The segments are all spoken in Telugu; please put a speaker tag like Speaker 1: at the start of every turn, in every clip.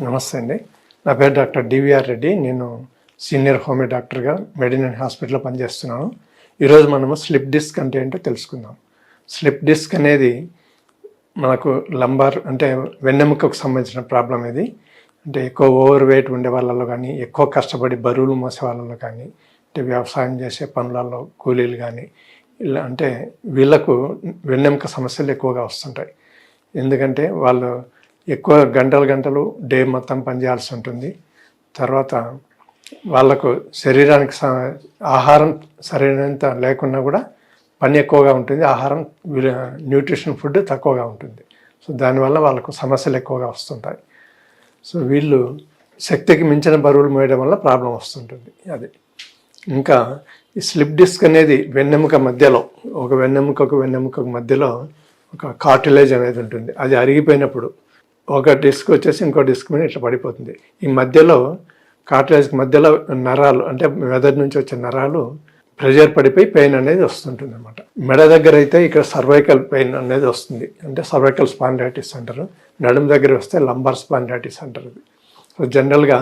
Speaker 1: నమస్తే అండి. నా పేరు డాక్టర్ డివిఆర్ రెడ్డి. నేను సీనియర్ హోమియో డాక్టర్గా మెడినరీ హాస్పిటల్లో పనిచేస్తున్నాను. ఈరోజు మనము స్లిప్ డిస్క్ అంటే ఏంటో తెలుసుకుందాం. స్లిప్ డిస్క్ అనేది మనకు లంబార్ అంటే వెన్నెముకకు సంబంధించిన ప్రాబ్లం ఇది. అంటే ఎక్కువ ఓవర్ వెయిట్ ఉండే వాళ్ళలో కానీ, ఎక్కువ కష్టపడి బరువులు మోసే వాళ్ళలో కానీ, అంటే వ్యవసాయం చేసే పనులలో కూలీలు కానీ, ఇలా అంటే వీళ్ళకు వెన్నెముక సమస్యలు ఎక్కువగా వస్తుంటాయి. ఎందుకంటే వాళ్ళు ఎక్కువ గంటలు డే మొత్తం పనిచేయాల్సి ఉంటుంది. తర్వాత వాళ్ళకు శరీరానికి ఆహారం సరైనంత లేకున్నా కూడా పని ఎక్కువగా ఉంటుంది, ఆహారం న్యూట్రిషన్ ఫుడ్ తక్కువగా ఉంటుంది. సో దానివల్ల వాళ్ళకు సమస్యలు ఎక్కువగా వస్తుంటాయి. సో వీళ్ళు శక్తికి మించిన బరువులు మోయడం వల్ల ప్రాబ్లం వస్తుంటుంది. అది ఇంకా ఈ స్లిప్ డిస్క్ అనేది వెన్నెముక మధ్యలో, ఒక వెన్నెముకకు మధ్యలో ఒక కార్టిలేజ్ అనేది ఉంటుంది. అది అరిగిపోయినప్పుడు ఒక డిస్క్ వచ్చేసి ఇంకో డిస్క్ మీద ఇట్లా పడిపోతుంది. ఈ మధ్యలో కార్టిలేజ్కి మధ్యలో నరాలు అంటే మెదడు నుంచి వచ్చే నరాలు ప్రెషర్ పడిపోయి పెయిన్ అనేది వస్తుంటుంది అనమాట. మెడ దగ్గర అయితే ఇక్కడ సర్వైకల్ పెయిన్ అనేది వస్తుంది, అంటే సర్వైకల్ స్పాండిలైటిస్ అంటారు. నడుము దగ్గర వస్తే లంబార్ స్పాండిలైటిస్ అంటారు. సో జనరల్గా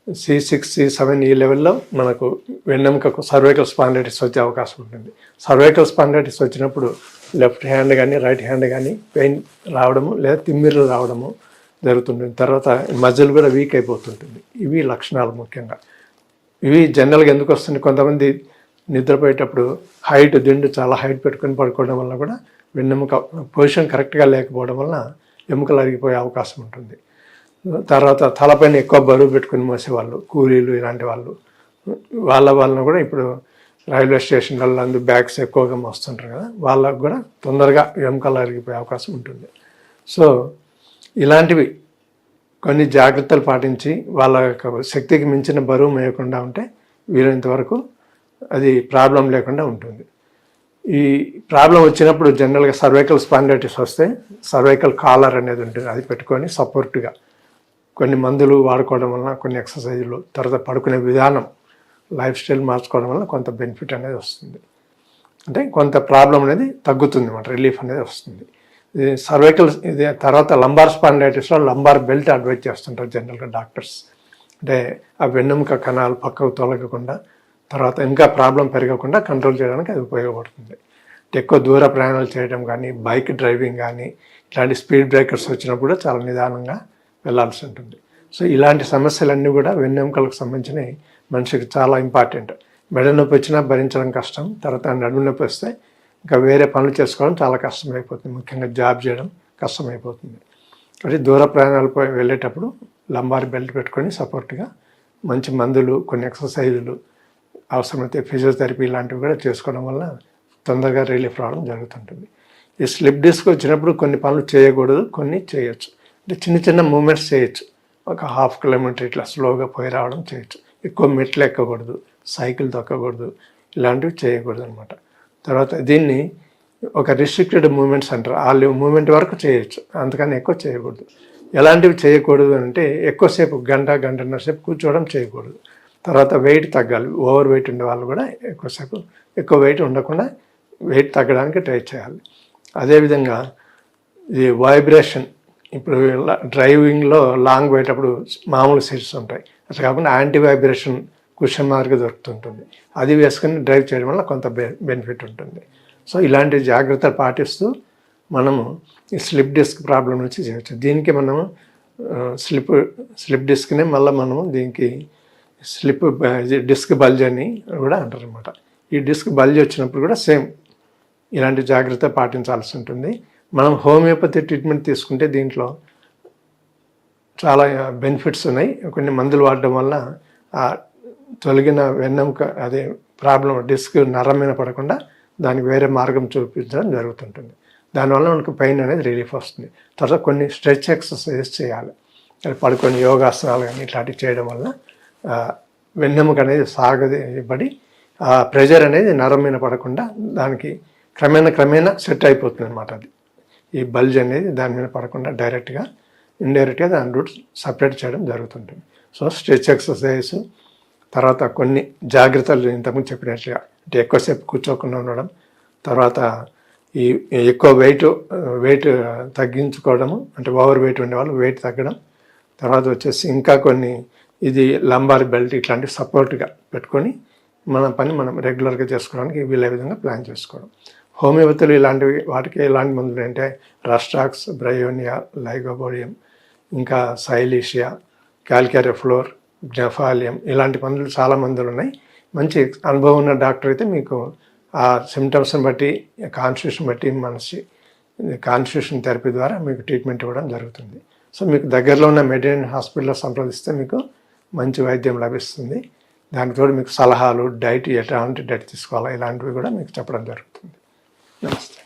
Speaker 1: C6, C7 ఈ లెవెల్లో మనకు వెన్నెముకకు సర్వైకల్ స్పాండిలైటిస్ వచ్చే అవకాశం ఉంటుంది. సర్వైకల్ స్పాండిలైటిస్ వచ్చినప్పుడు లెఫ్ట్ హ్యాండ్ కానీ రైట్ హ్యాండ్ కానీ పెయిన్ రావడము లేదా తిమ్మిర్లు రావడము జరుగుతుంటుంది. తర్వాత మజిల్ కూడా వీక్ అయిపోతుంటుంది. ఇవి లక్షణాలు ముఖ్యంగా. ఇవి జనరల్గా ఎందుకు వస్తుంది, కొంతమంది నిద్రపోయేటప్పుడు దిండు చాలా హైట్ పెట్టుకొని పడుకోవడం వల్ల కూడా వెన్నెముక పొజిషన్ కరెక్ట్గా లేకపోవడం వల్ల ఎముకలు అరిగిపోయే అవకాశం ఉంటుంది. తర్వాత తలపైన ఎక్కువ బరువు పెట్టుకుని మోసేవాళ్ళు, కూలీలు ఇలాంటి వాళ్ళను కూడా ఇప్పుడు రైల్వే స్టేషన్లలో బ్యాగ్స్ ఎక్కువగా మోస్తుంటారు కదా, వాళ్ళకు కూడా తొందరగా ఎముకలు అరిగిపోయే అవకాశం ఉంటుంది. సో ఇలాంటివి కొన్ని జాగ్రత్తలు పాటించి వాళ్ళ యొక్క శక్తికి మించిన బరువు మేయకుండా ఉంటే వీలైనంత వరకు అది ప్రాబ్లం లేకుండా ఉంటుంది. ఈ ప్రాబ్లం వచ్చినప్పుడు జనరల్గా సర్వైకల్ స్పాండిలైటిస్ వస్తే సర్వైకల్ కాలర్ అనేది ఉంటుంది, అది పెట్టుకొని సపోర్ట్గా కొన్ని మందులు వాడుకోవడం వలన, కొన్ని ఎక్సర్సైజులు, తర్వాత పడుకునే విధానం, లైఫ్ స్టైల్ మార్చుకోవడం వల్ల కొంత బెనిఫిట్ అనేది వస్తుంది. అంటే కొంత ప్రాబ్లం అనేది తగ్గుతుంది అన్నమాట, రిలీఫ్ అనేది వస్తుంది. ఇది సర్వైకల్ ఇది తర్వాత లంబార్ స్పాండిలైటిస్లో లంబార్ బెల్ట్ అడ్వైజ్ చేస్తుంటారు జనరల్గా డాక్టర్స్. అంటే ఆ వెన్నెముక కణాలు పక్కకు తొలగకుండా, తర్వాత ఇంకా ప్రాబ్లం పెరగకుండా కంట్రోల్ చేయడానికి అది ఉపయోగపడుతుంది. ఎక్కువ దూర ప్రయాణాలు చేయడం కానీ, బైక్ డ్రైవింగ్ కానీ, ఇలాంటి స్పీడ్ బ్రేకర్స్ వచ్చినప్పుడు కూడా చాలా నిదానంగా వెళ్ళాల్సి ఉంటుంది. సో ఇలాంటి సమస్యలన్నీ కూడా వెన్నెముకలకు సంబంధించినవి మనిషికి చాలా ఇంపార్టెంట్. మెడ నొప్పి వచ్చినా భరించడం కష్టం, తర్వాత నడుము నొప్పి వస్తే ఇంకా వేరే పనులు చేసుకోవడం చాలా కష్టమైపోతుంది, ముఖ్యంగా జాబ్ చేయడం కష్టమైపోతుంది. కాబట్టి దూర ప్రయాణాలపై వెళ్ళేటప్పుడు లంబార్ బెల్ట్ పెట్టుకొని సపోర్ట్గా మంచి మందులు, కొన్ని ఎక్సర్సైజులు, అవసరమైతే ఫిజియోథెరపీ ఇలాంటివి కూడా చేసుకోవడం వల్ల తొందరగా రిలీఫ్ రావడం జరుగుతుంటుంది. ఈ స్లిప్ డిస్క్ వచ్చినప్పుడు కొన్ని పనులు చేయకూడదు, కొన్ని చేయొచ్చు. అంటే చిన్న మూమెంట్స్ చేయొచ్చు. ఒక 1/2 కిలోమీటర్ ఇట్లా స్లోగా పోయి రావడం చేయొచ్చు. ఎక్కువ మెట్లు ఎక్కకూడదు, సైకిల్ తొక్కకూడదు, ఇలాంటివి చేయకూడదు అనమాట. తర్వాత దీన్ని ఒక రిస్ట్రిక్టెడ్ మూమెంట్స్ అంటారు, ఆ మూమెంట్ వరకు చేయొచ్చు, అంతకని ఎక్కువ చేయకూడదు. ఎలాంటివి చేయకూడదు అంటే ఎక్కువసేపు గంటన్నర సేపు కూర్చోవడం చేయకూడదు. తర్వాత వెయిట్ తగ్గాలి. ఓవర్ వెయిట్ ఉండే వాళ్ళు కూడా ఎక్కువ వెయిట్ ఉండకుండా వెయిట్ తగ్గడానికి ట్రై చేయాలి. అదేవిధంగా ఈ వైబ్రేషన్, ఇప్పుడు డ్రైవింగ్లో లాంగ్ పోయేటప్పుడు మామూలు సీట్స్ ఉంటాయి, అట్లా కాకుండా యాంటీ వైబ్రేషన్ కుషన్ మార్క్ దొరుకుతుంటుంది, అది వేసుకొని డ్రైవ్ చేయడం వల్ల కొంత బెనిఫిట్ ఉంటుంది. సో ఇలాంటి జాగ్రత్తలు పాటిస్తూ మనము ఈ స్లిప్ డిస్క్ ప్రాబ్లం నుంచి చేయవచ్చు. దీనికి మనము స్లిప్ డిస్క్నే మళ్ళీ మనము దీనికి డిస్క్ బల్జ్ అని కూడా అంటారు అనమాట. ఈ డిస్క్ బల్జ్ వచ్చినప్పుడు కూడా సేమ్ ఇలాంటి జాగ్రత్త పాటించాల్సి ఉంటుంది. మనం హోమియోపతి ట్రీట్మెంట్ తీసుకుంటే దీంట్లో చాలా బెనిఫిట్స్ ఉన్నాయి. కొన్ని మందులు వాడడం వల్ల ఆ తొలగిన వెన్నెముక అదే ప్రాబ్లం డిస్క్ నరం మీద పడకుండా దానికి వేరే మార్గం చూపించడం జరుగుతుంటుంది. దానివల్ల మనకు పెయిన్ అనేది రిలీఫ్ వస్తుంది. తర్వాత కొన్ని స్ట్రెచ్ ఎక్సర్సైజెస్ చేయాలి, పడుకొని యోగాసనాలు కానీ ఇట్లాంటివి చేయడం వల్ల వెన్నెముక అనేది సాగబడి ఆ ప్రెషర్ అనేది నరం మీద పడకుండా దానికి క్రమేణా సెట్ అయిపోతుంది అనమాట. అది ఈ బల్జ్ అనేది దాని మీద పడకుండా ఇండైరెక్ట్గా దాని రూట్ సపరేట్ చేయడం జరుగుతుంటుంది. సో స్ట్రెచ్ ఎక్సర్సైజ్, తర్వాత కొన్ని జాగ్రత్తలు ఇంతకుముందు చెప్పినట్లుగా, అంటే ఎక్కువసేపు కూర్చోకుండా ఉండడం, తర్వాత ఈ ఎక్కువ వెయిట్ తగ్గించుకోవడము, అంటే ఓవర్ వెయిట్ ఉండేవాళ్ళు వెయిట్ తగ్గడం, తర్వాత వచ్చేసి ఇంకా కొన్ని ఇది లంబార్ బెల్ట్ ఇట్లాంటి సపోర్ట్గా పెట్టుకొని మన పని మనం రెగ్యులర్గా చేసుకోవడానికి వీలే విధంగా ప్లాన్ చేసుకోవడం. హోమియోపతిలో ఇలాంటివి వాటికి ఎలాంటి మందులు అంటే రస్టాక్స్, బ్రయోనియా, లైగోబోడియం, ఇంకా సైలీషియా, క్యాల్కారిఫ్లోర్, గ్నెఫాలియం ఇలాంటి మందులు చాలా మందులు ఉన్నాయి. మంచి అనుభవం ఉన్న డాక్టర్ అయితే మీకు ఆ సిమ్టమ్స్ని బట్టి కాన్స్టిట్యూషన్ బట్టి మనిషి కాన్స్టిట్యూషన్ థెరపీ ద్వారా మీకు ట్రీట్మెంట్ ఇవ్వడం జరుగుతుంది. సో మీకు దగ్గరలో ఉన్న మెడిసిన్ హాస్పిటల్లో సంప్రదిస్తే మీకు మంచి వైద్యం లభిస్తుంది. దానికి తోడు మీకు సలహాలు, డైట్ ఎలాంటి డైట్ తీసుకోవాలా ఇలాంటివి కూడా మీకు చెప్పడం జరుగుతుంది. నమస్తే.